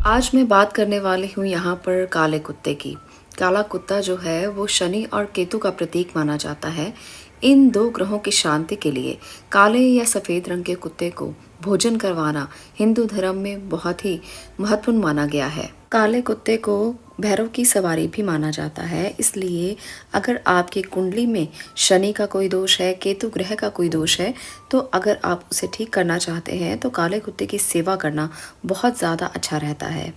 आज मैं बात करने वाली हूँ यहाँ पर काले कुत्ते की। काला कुत्ता जो है वो शनि और केतु का प्रतीक माना जाता है। इन दो ग्रहों की शांति के लिए काले या सफ़ेद रंग के कुत्ते को भोजन करवाना हिंदू धर्म में बहुत ही महत्वपूर्ण माना गया है। काले कुत्ते को भैरव की सवारी भी माना जाता है, इसलिए अगर आपकी कुंडली में शनि का कोई दोष है, केतु ग्रह का कोई दोष है, तो अगर आप उसे ठीक करना चाहते हैं तो काले कुत्ते की सेवा करना बहुत ज़्यादा अच्छा रहता है।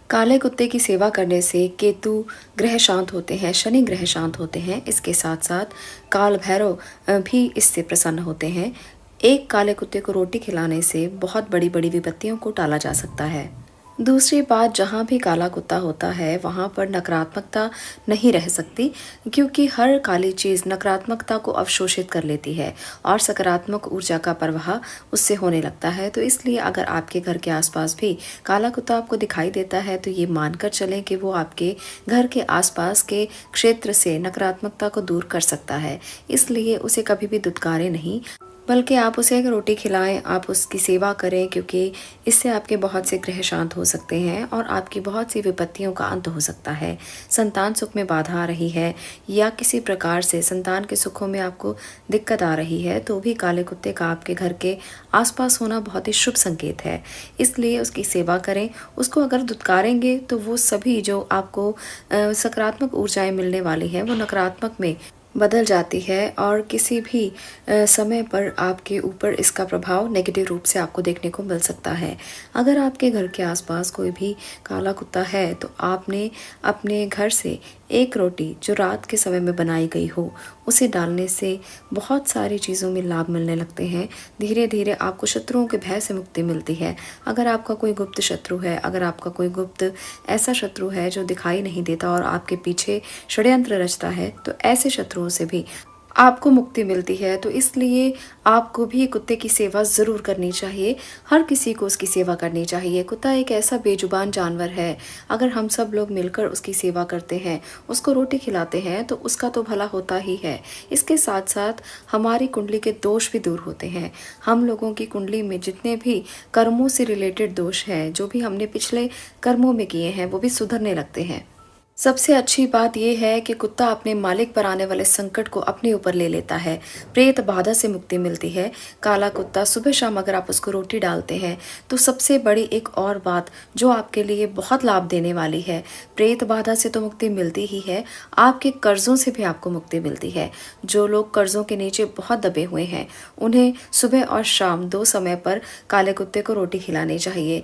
काले कुत्ते की सेवा करने से केतु ग्रह शांत होते हैं, शनि ग्रह शांत होते हैं। इसके साथ साथ काल भैरव भी इससे प्रसन्न होते हैं। एक काले कुत्ते को रोटी खिलाने से बहुत बड़ी बड़ी विपत्तियों को टाला जा सकता है। दूसरी बात, जहाँ भी काला कुत्ता होता है वहाँ पर नकारात्मकता नहीं रह सकती, क्योंकि हर काली चीज़ नकारात्मकता को अवशोषित कर लेती है और सकारात्मक ऊर्जा का प्रवाह उससे होने लगता है। तो इसलिए अगर आपके घर के आसपास भी काला कुत्ता आपको दिखाई देता है तो ये मानकर चलें कि वो आपके घर के आसपास के क्षेत्र से नकारात्मकता को दूर कर सकता है। इसलिए उसे कभी भी दुत्कारें नहीं, बल्कि आप उसे एक रोटी खिलाएं, आप उसकी सेवा करें, क्योंकि इससे आपके बहुत से ग्रह शांत हो सकते हैं और आपकी बहुत सी विपत्तियों का अंत हो सकता है। संतान सुख में बाधा आ रही है या किसी प्रकार से संतान के सुखों में आपको दिक्कत आ रही है, तो भी काले कुत्ते का आपके घर के आसपास होना बहुत ही शुभ संकेत है। इसलिए उसकी सेवा करें। उसको अगर दुत्कारेंगे तो वो सभी जो आपको सकारात्मक ऊर्जाएं मिलने वाली हैं वो नकारात्मक में बदल जाती है और किसी भी समय पर आपके ऊपर इसका प्रभाव नेगेटिव रूप से आपको देखने को मिल सकता है। अगर आपके घर के आसपास कोई भी काला कुत्ता है तो आपने अपने घर से एक रोटी जो रात के समय में बनाई गई हो उसे डालने से बहुत सारी चीज़ों में लाभ मिलने लगते हैं। धीरे धीरे आपको शत्रुओं के भय से मुक्ति मिलती है। अगर आपका कोई गुप्त शत्रु है, अगर आपका कोई गुप्त ऐसा शत्रु है जो दिखाई नहीं देता और आपके पीछे षड्यंत्र रचता है, तो ऐसे शत्रुओं से भी आपको मुक्ति मिलती है। तो इसलिए आपको भी कुत्ते की सेवा ज़रूर करनी चाहिए। हर किसी को उसकी सेवा करनी चाहिए। कुत्ता एक ऐसा बेजुबान जानवर है, अगर हम सब लोग मिलकर उसकी सेवा करते हैं, उसको रोटी खिलाते हैं, तो उसका तो भला होता ही है। इसके साथ साथ हमारी कुंडली के दोष भी दूर होते हैं। हम लोगों की कुंडली में जितने भी कर्मों से रिलेटेड दोष हैं, जो भी हमने पिछले कर्मों में किए हैं, वो भी सुधरने लगते हैं। सबसे अच्छी बात यह है कि कुत्ता अपने मालिक पर आने वाले संकट को अपने ऊपर ले लेता है। प्रेत बाधा से मुक्ति मिलती है। काला कुत्ता सुबह शाम अगर आप उसको रोटी डालते हैं तो सबसे बड़ी एक और बात जो आपके लिए बहुत लाभ देने वाली है, प्रेत बाधा से तो मुक्ति मिलती ही है, आपके कर्जों से भी आपको मुक्ति मिलती है। जो लोग कर्जों के नीचे बहुत दबे हुए हैं उन्हें सुबह और शाम 2 समय पर काले कुत्ते को रोटी खिलानी चाहिए।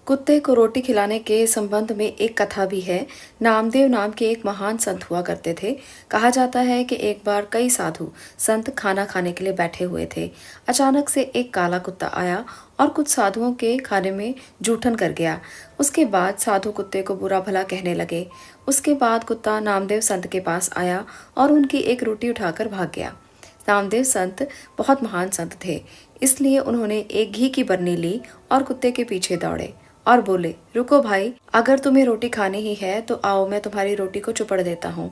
कुत्ते को रोटी खिलाने के संबंध में एक कथा भी है। नामदेव नाम के एक महान संत हुआ करते थे। कहा जाता है कि एक बार कई साधु संत खाना खाने के लिए बैठे हुए थे। अचानक से एक काला कुत्ता आया और कुछ साधुओं के खाने में जूठन कर गया। उसके बाद साधु कुत्ते को बुरा भला कहने लगे। उसके बाद कुत्ता नामदेव संत के पास आया और उनकी एक रोटी उठाकर भाग गया। नामदेव संत बहुत महान संत थे, इसलिए उन्होंने एक घी की बरनी ली और कुत्ते के पीछे दौड़े और बोले, रुको भाई, अगर तुम्हें रोटी खानी ही है तो आओ, मैं तुम्हारी रोटी को चुपड़ देता हूँ।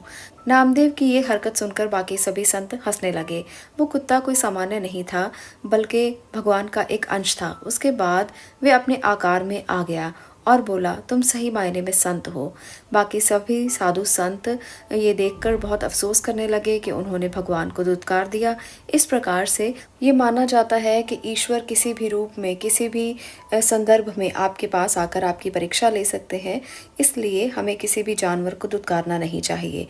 नामदेव की ये हरकत सुनकर बाकी सभी संत हंसने लगे। वो कुत्ता कोई सामान्य नहीं था, बल्कि भगवान का एक अंश था। उसके बाद वे अपने आकार में आ गया और बोला, तुम सही मायने में संत हो। बाकी सभी साधु संत ये देखकर बहुत अफसोस करने लगे कि उन्होंने भगवान को दुत्कार दिया। इस प्रकार से ये माना जाता है कि ईश्वर किसी भी रूप में, किसी भी संदर्भ में आपके पास आकर आपकी परीक्षा ले सकते हैं। इसलिए हमें किसी भी जानवर को दुत्कारना नहीं चाहिए।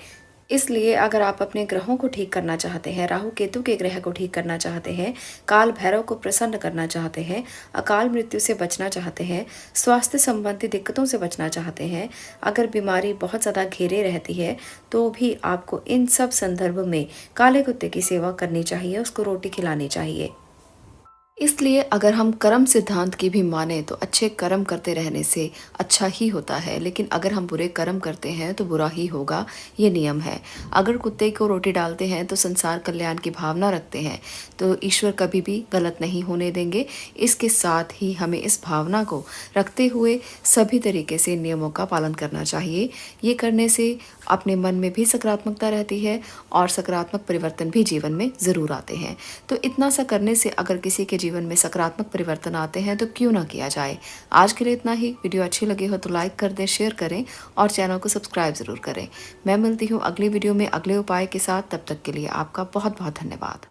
इसलिए अगर आप अपने ग्रहों को ठीक करना चाहते हैं, राहु केतु के ग्रह को ठीक करना चाहते हैं, काल भैरव को प्रसन्न करना चाहते हैं, अकाल मृत्यु से बचना चाहते हैं, स्वास्थ्य संबंधी दिक्कतों से बचना चाहते हैं, अगर बीमारी बहुत ज़्यादा घेरे रहती है, तो भी आपको इन सब संदर्भ में काले कुत्ते की सेवा करनी चाहिए, उसको रोटी खिलानी चाहिए। इसलिए अगर हम कर्म सिद्धांत की भी माने तो अच्छे कर्म करते रहने से अच्छा ही होता है, लेकिन अगर हम बुरे कर्म करते हैं तो बुरा ही होगा, ये नियम है। अगर कुत्ते को रोटी डालते हैं तो संसार कल्याण की भावना रखते हैं, तो ईश्वर कभी भी गलत नहीं होने देंगे। इसके साथ ही हमें इस भावना को रखते हुए सभी तरीके से नियमों का पालन करना चाहिए। ये करने से अपने मन में भी सकारात्मकता रहती है और सकारात्मक परिवर्तन भी जीवन में ज़रूर आते हैं। तो इतना सा करने से अगर किसी के जीवन जीवन में सकारात्मक परिवर्तन आते हैं तो क्यों ना किया जाए। आज के लिए इतना ही। वीडियो अच्छी लगी हो तो लाइक कर दें, शेयर करें और चैनल को सब्सक्राइब ज़रूर करें। मैं मिलती हूँ अगली वीडियो में अगले उपाय के साथ। तब तक के लिए आपका बहुत बहुत धन्यवाद।